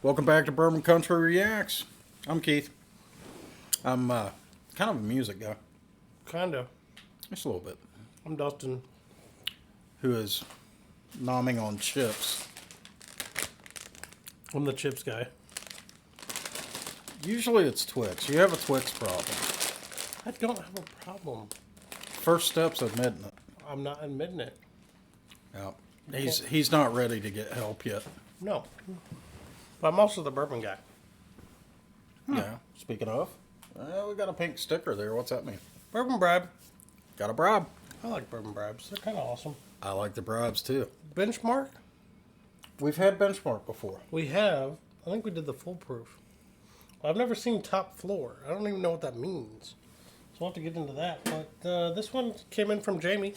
Welcome back to Bourbon Country Reacts. I'm Keith. I'm kind of a music guy. Kinda. Just a little bit. I'm Dustin. Who is nomming on chips. I'm the chips guy. Usually it's Twix. You have a Twix problem. I don't have a problem. First step's admitting it. I'm not admitting it. Yeah. He's not ready to get help yet. No. But I'm also the bourbon guy. Yeah. Speaking of, we got a pink sticker there. What's that mean? Bourbon bribe. Got a bribe. I like bourbon bribes. They're kind of awesome. I like the bribes too. Benchmark? We've had Benchmark before. We have. I think we did the foolproof. I've never seen top floor. I don't even know what that means. So we'll have to get into that. But this one came in from Jamie.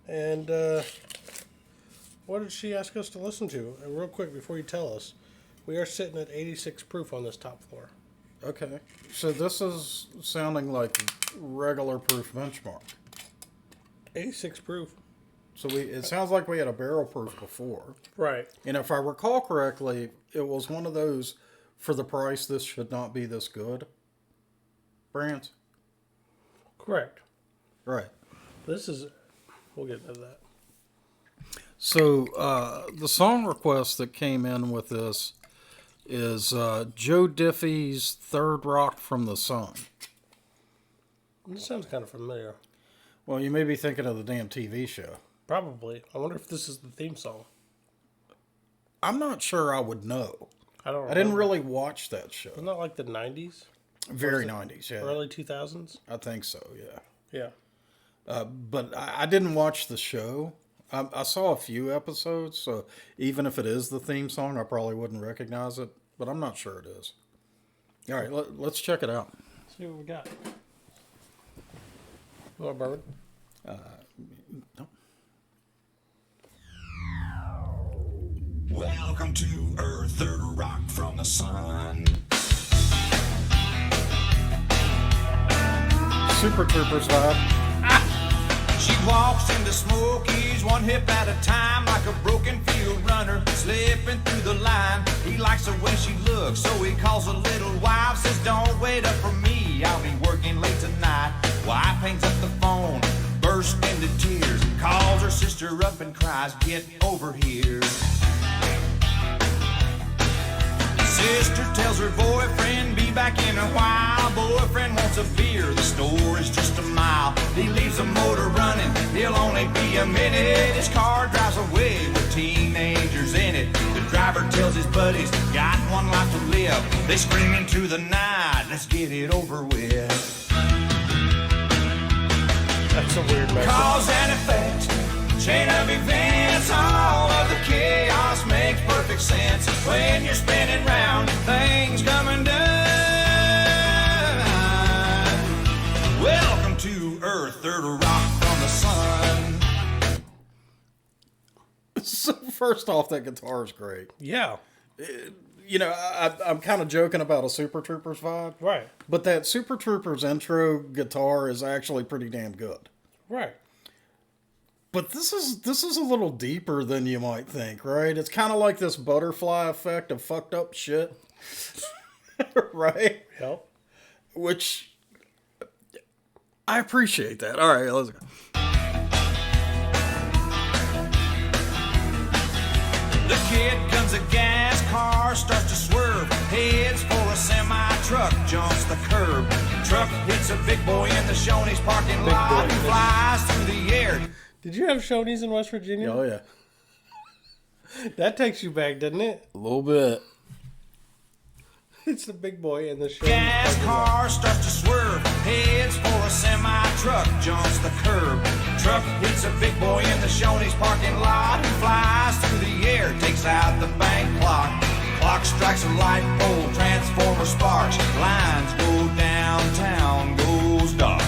And what did she ask us to listen to? Real quick, before you tell us. We are sitting at 86 proof on this top floor. Okay. So this is sounding like regular proof Benchmark. 86 proof. So it sounds like we had a barrel proof before. Right. And if I recall correctly, it was one of those, for the price, this should not be this good brands. Correct. Right. This is, we'll get into that. So the song request that came in with this is Joe Diffie's Third Rock from the Sun. This sounds kind of familiar. Well, you may be thinking of the damn TV show. Probably. I wonder if this is the theme song. I'm not sure I would know. I don't remember. I didn't really watch that show. Isn't that like the 90s? Very 90s, yeah. Early 2000s? I think so, yeah. Yeah. But I didn't watch the show. I saw a few episodes, so even if it is the theme song, I probably wouldn't recognize it. But I'm not sure it is. All right, let's check it out. Let's see what we got. You want bourbon? No. Welcome to Earth, third rock from the sun. Super Troopers vibe. She walks into Smokies, one hip at a time, like a broken field runner, slipping through the line. He likes the way she looks, so he calls a little wife, says, "Don't wait up for me, I'll be working late tonight." Wife hangs up the phone, bursts into tears, calls her sister up and cries, "Get over here." Sister tells her boyfriend, "Be back in a while." Boyfriend wants a beer, the store is just a mile. He leaves the motor running, he'll only be a minute. His car drives away with teenagers in it. The driver tells his buddies, "Got one life to live." They scream into the night, "Let's get it over with." That's a weird message. Cause and effect, chain of events, all of the chaos makes perfect sense when you're spinning round, things come undone. Welcome to Earth, third rock from the sun. So first off, that guitar is great. Yeah. You know, I'm kind of joking about a Super Troopers vibe. Right. But that Super Troopers intro guitar is actually pretty damn good. Right. But this is a little deeper than you might think, right? It's kind of like this butterfly effect of fucked up shit. Right? Yep. Which I appreciate that. All right, let's go. The kid guns a gas, car starts to swerve, heads for a semi-truck, jumps the curb. Truck hits a big boy in the Shoney's parking lot, and flies through the air. Did you have Shoney's in West Virginia? Oh, yeah. That takes you back, doesn't it? A little bit. It's the big boy in the show. Gas car starts to swerve, heads for a semi-truck, jumps the curb. Truck hits a big boy in the Shoney's parking lot, and flies through the air, takes out the bank clock. Clock strikes a light pole, transformer sparks, lines go downtown, goes dark.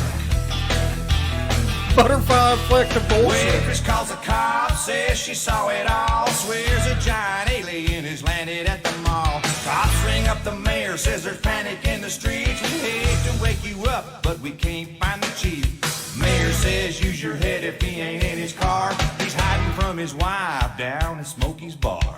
Butterfly effect of bullshit. Waitress calls the cops, says she saw it all, swears a giant alien has landed at the mall. Cops ring up the mayor, says there's panic in the streets. We hate to wake you up, but we can't find the chief. Mayor says use your head if he ain't in his car. He's hiding from his wife down in Smokey's bar.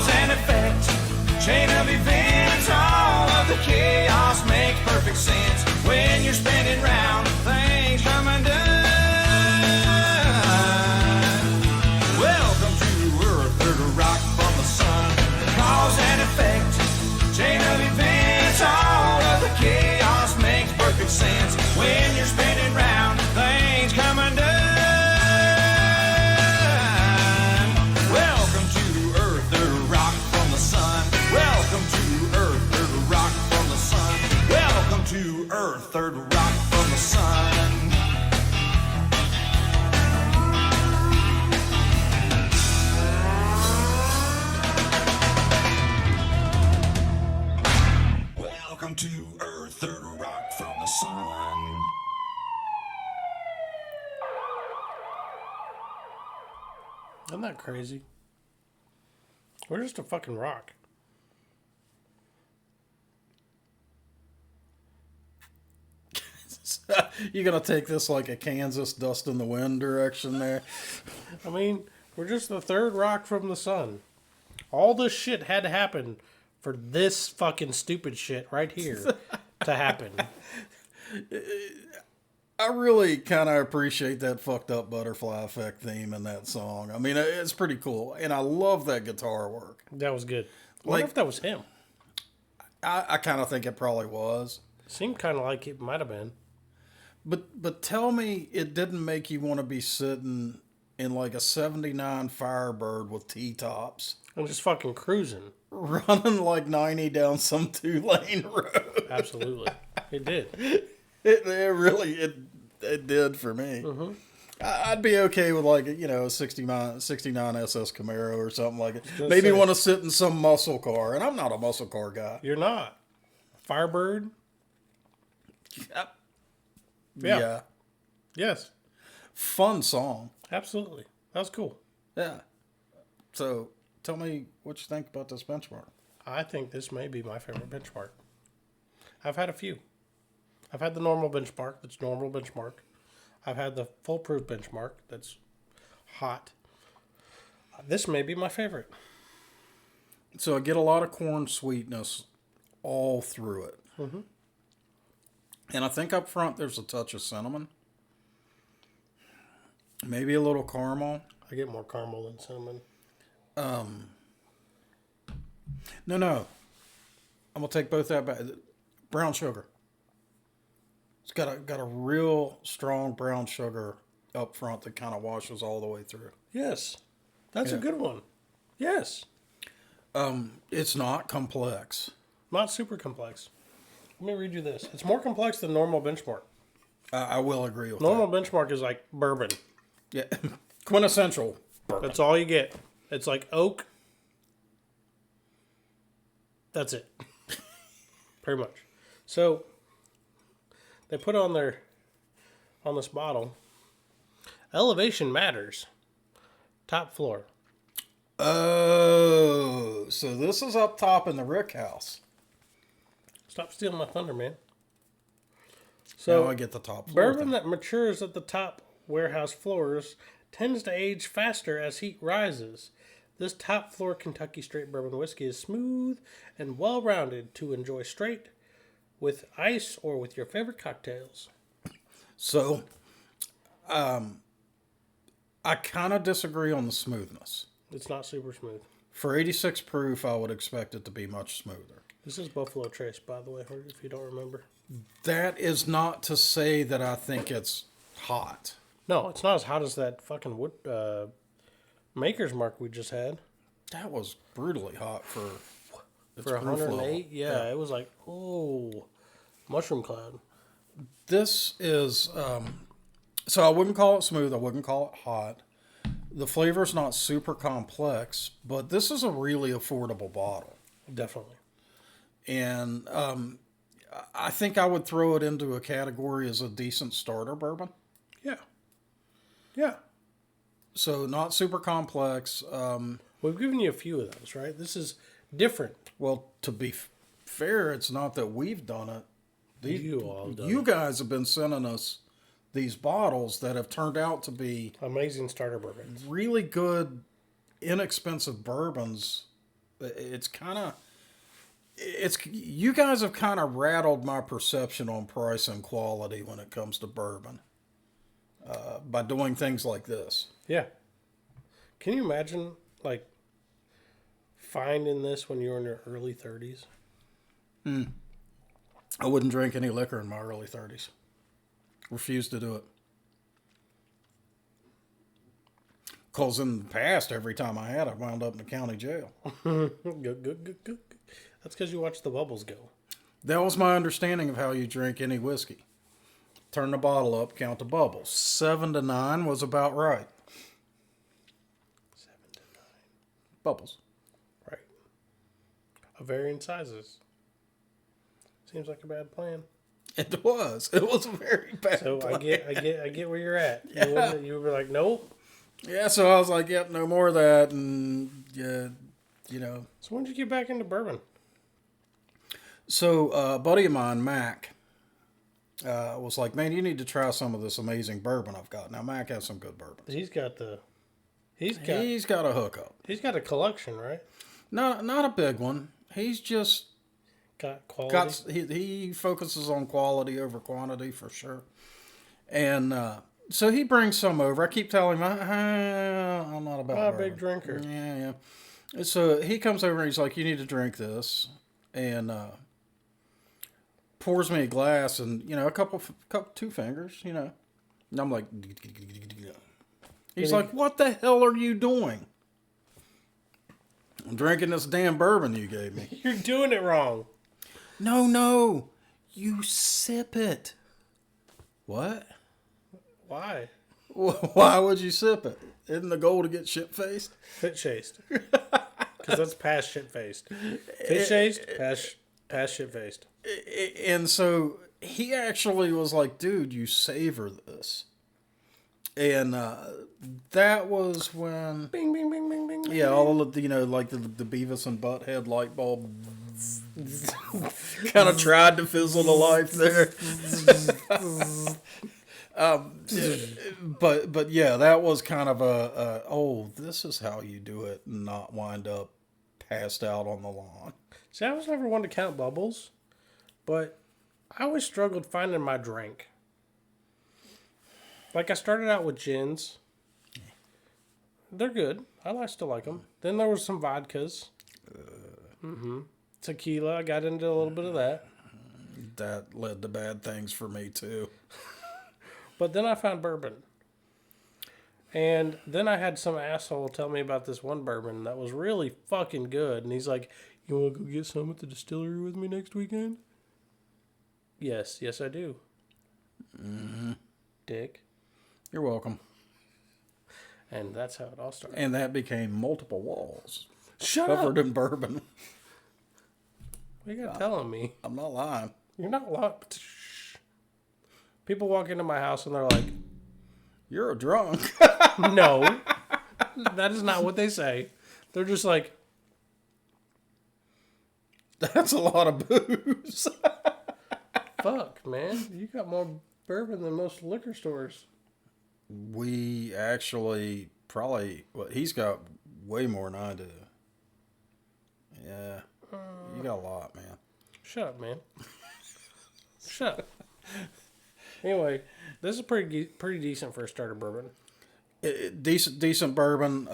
Cause and effect, chain of events, all of the chaos makes perfect sense. When you're spinning round, things come undone. Welcome to Earth, third rock from the sun. Cause and effect, chain of events, all of the chaos makes perfect sense. When you're spinning round, things come undone. Welcome to Earth, third rock from the sun. Welcome to Earth, third rock from the sun. Welcome to Earth, third rock from the sun. Welcome to Earth, third rock from the sun. Isn't that crazy? We're just a fucking rock. You gonna take this like a Kansas dust in the wind direction there? I mean, we're just the third rock from the sun. All this shit had to happen for this fucking stupid shit right here to happen. I really kind of appreciate that fucked up butterfly effect theme in that song. I mean, it's pretty cool, and I love that guitar work. That was good. I wonder if that was him. I kind of think it probably was. Seemed kind of like it might have been. But tell me it didn't make you want to be sitting in like a 79 Firebird with T-tops. I'm just fucking cruising. Running like 90 down some 2-lane road. Absolutely. It did. It really did for me. Mm-hmm. I'd be okay with like, a 69 SS Camaro or something like it. Just Maybe saying. want to sit in some muscle car, and I'm not a muscle car guy. You're not. Firebird? Yeah. Yes. Fun song. Absolutely. That was cool. Yeah. So tell me what you think about this benchmark. I think this may be my favorite benchmark. I've had a few. I've had the normal benchmark that's normal benchmark. I've had the foolproof benchmark that's hot. This may be my favorite. So I get a lot of corn sweetness all through it. Mm-hmm. And I think up front there's a touch of cinnamon. Maybe a little caramel. I get more caramel than cinnamon. No. I'm going to take both that back. Brown sugar. It's got a real strong brown sugar up front that kind of washes all the way through. Yes. That's a good one. Yes. It's not complex. Not super complex. Let me read you this. It's more complex than normal benchmark. I will agree with Normal that. benchmark is like bourbon. Yeah. Quintessential bourbon. That's all you get. It's like oak. That's it. Pretty much. So they put on this bottle, elevation matters. Top floor. Oh, so this is up top in the Rick house. Stop stealing my thunder, man. So Now I get the top floor bourbon thing. that matures at the top warehouse floors tends to age faster as heat rises. This top floor Kentucky straight bourbon whiskey is smooth and well-rounded to enjoy straight with ice or with your favorite cocktails. So, I kind of disagree on the smoothness. It's not super smooth. For 86 proof, I would expect it to be much smoother. This is Buffalo Trace, by the way, if you don't remember. That is not to say that I think it's hot. No, it's not as hot as that fucking wood Maker's Mark we just had. That was brutally hot for its For proof level. 108, yeah, it was like, oh, mushroom cloud. This is, so I wouldn't call it smooth. I wouldn't call it hot. The flavor's not super complex, but this is a really affordable bottle. Definitely. And I think I would throw it into a category as a decent starter bourbon. Yeah. Yeah. So not super complex. We've given you a few of those, right? This is different. Well, to be fair, it's not that we've done it. You all have done You it. guys have been sending us these bottles that have turned out to be Amazing starter bourbons. really good, inexpensive bourbons It's kind of, you guys have kind of rattled my perception on price and quality when it comes to bourbon by doing things like this. Yeah. Can you imagine, like, finding this when you were in your early 30s? I wouldn't drink any liquor in my early 30s. Refused to do it. Because in the past, every time I had, I wound up in the county jail. Good. That's because you watched the bubbles go. That was my understanding of how you drink any whiskey. Turn the bottle up, count the bubbles. 7 to 9 was about right. 7 to 9. Bubbles. Right. Of varying sizes. Seems like a bad plan. It was. It was a very bad So plan. I get where you're at. Yeah. You would be like, nope. Yeah, so I was like, yep, no more of that. And, yeah, you know. So when did you get back into bourbon? So a buddy of mine, Mac, was like, man, you need to try some of this amazing bourbon I've got. Now, Mac has some good bourbon. He's got a hookup. He's got a collection, right? No, not a big one. He's just Got quality. he focuses on quality over quantity for sure. And so he brings some over. I keep telling him, I'm not about Not a bourbon. big drinker. Yeah. So he comes over and he's like, you need to drink this. And pours me a glass and, you know, a couple 2 fingers, you know. And I'm like, he's like, what the hell are you doing? I'm drinking this damn bourbon you gave me. You're doing it wrong. No. You sip it. What? Why? Why would you sip it? Isn't the goal to get shit-faced? Fit-chased. Because that's past shit-faced. Fit-chased, past shit-faced. And so he actually was like, dude, you savor this. And that was when... Bing, bing, bing, bing, bing. Yeah, all of the, you know, like the Beavis and Butthead light bulb kind of tried to fizzle the life there. But yeah, that was kind of this is how you do it and not wind up passed out on the lawn. See, I was never one to count bubbles, but I always struggled finding my drink. Like, I started out with gins. They're good. I still like them. Then there was some vodkas. Tequila. I got into a little bit of that. That led to bad things for me too. But then I found bourbon. And then I had some asshole tell me about this one bourbon that was really fucking good. And he's like, you want to go get some at the distillery with me next weekend? Yes, I do. Mm-hmm. Dick. You're welcome. And that's how it all started. And that became multiple walls Shut covered up. in bourbon. What are you telling me? I'm not lying. You're not locked. People walk into my house and they're like, You're a drunk. no, that is not what they say. They're just like, That's a lot of booze. fuck, man. You got more bourbon than most liquor stores. We actually probably, he's got way more than I do. Yeah. You got a lot, man. Shut up, man. Shut up. Anyway, this is pretty decent for a starter bourbon. Decent bourbon.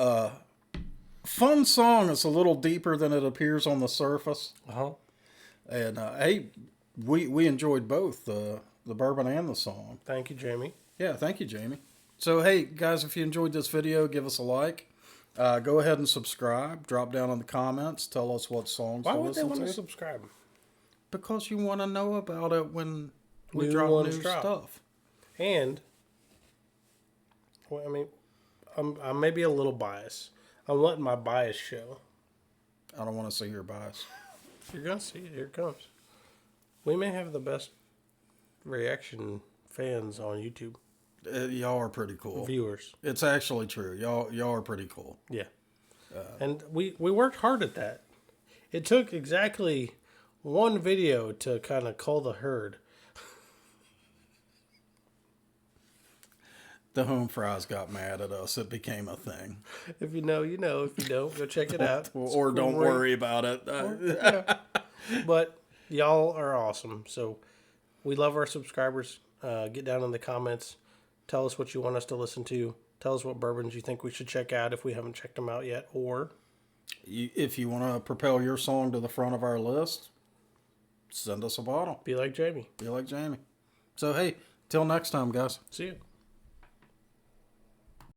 Fun song. It's a little deeper than it appears on the surface. Uh-huh. And hey, we enjoyed both the bourbon and the song. Thank you, Jamie. Yeah, thank you, Jamie. So hey, guys, if you enjoyed this video, give us a like. Go ahead and subscribe. Drop down in the comments. Tell us what songs Why to would they listen want to to. subscribe? Because you want to know about it when we New drop ones new drop. stuff. And, well, I mean, I'm maybe a little biased. I'm letting my bias show. I don't want to see your bias. You're going to see it. Here it comes. We may have the best reaction fans on YouTube. Y'all are pretty cool. Viewers. It's actually true. Y'all are pretty cool. Yeah. And we worked hard at that. It took exactly one video to kind of cull the herd. the home fries got mad at us. It became a thing. If you know, you know. If you don't, go check it out. Or don't worry about it. Yeah. But y'all are awesome. So we love our subscribers. Get down in the comments. Tell us what you want us to listen to. Tell us what bourbons you think we should check out if we haven't checked them out yet. Or if you want to propel your song to the front of our list, send us a bottle. be like Jamie. Be like Jamie. So, hey, till next time, guys. See you.